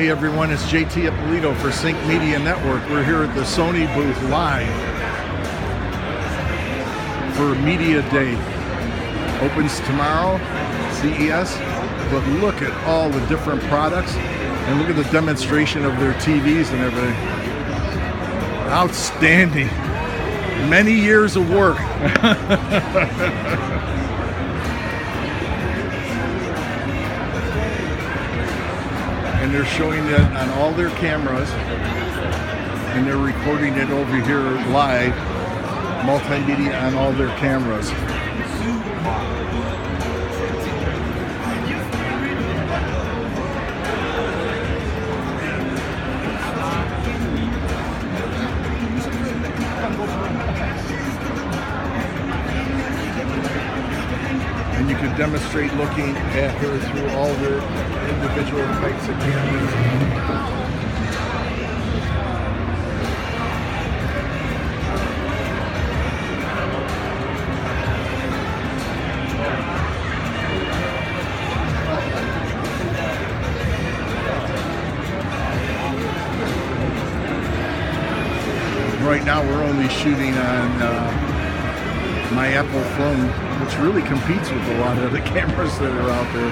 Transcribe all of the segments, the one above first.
Hey everyone, it's JT at Polito for Sync Media Network. We're here at the Sony booth live for Media Day. Opens tomorrow, CES, but look at all the different products and look at the demonstration of their TVs and everything. Outstanding. Many years of work. And they're showing it on all their cameras, and they're recording it over here live, multimedia on all their cameras. And you can demonstrate looking at her through all their individual types of cameras. Right now we're only shooting on my Apple phone, which really competes with a lot of the cameras that are out there.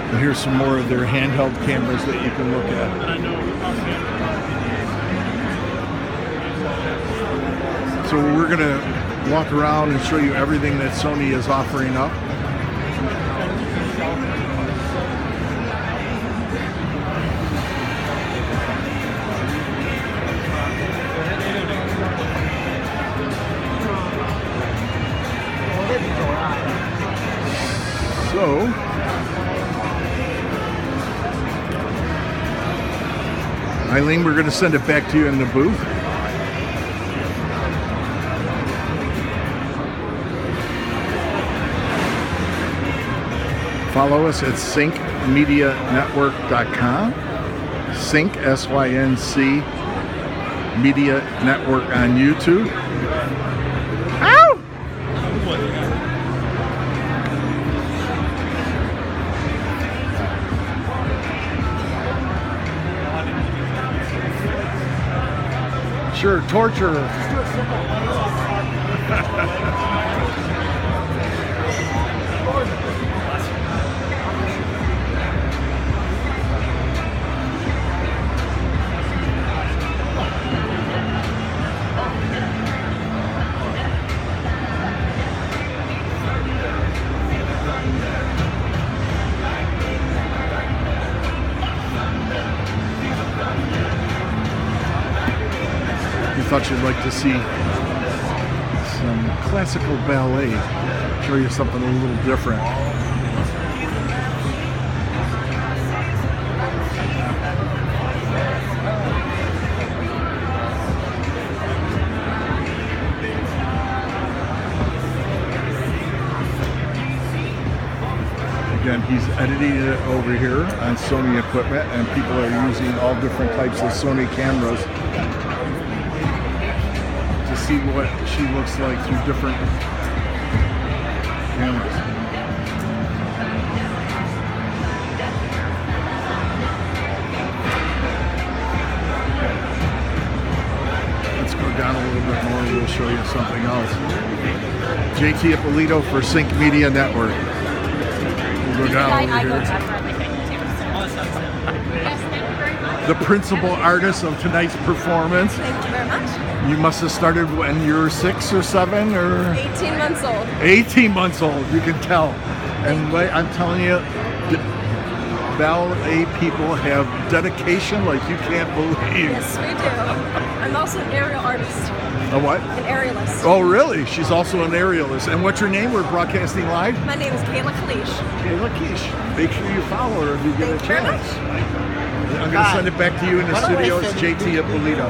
And here's some more of their handheld cameras that you can look at. So we're going to walk around and show you everything that Sony is offering up. So, Eileen, we're going to send it back to you in the booth. Follow us at syncmedianetwork.com. Sync, S-Y-N-C, Media Network on YouTube. Ow! Sure, torture. I thought you'd like to see some classical ballet, show you something a little different. Again, he's editing it over here on Sony equipment, and people are using all different types of Sony cameras to see what she looks like through different cameras. Let's go down a little bit more and we'll show you something else. JT at Polito for Sync Media Network. We'll go down over here. The principal artist of tonight's performance. Thank you very much. You must have started when you were 6 or 7 or 18 months old. 18 months old, you can tell. And I'm telling you, ballet people have dedication like you can't believe. Yes, we do. I'm also an aerial artist. A what? An aerialist. Oh, really? She's also an aerialist. And what's your name? We're broadcasting live? My name is Kayla Kalish. Kayla Kalish. Make sure you follow her if you get a Thank you very chance. I'm going to send it back to you in the studio. It's JT at Polito.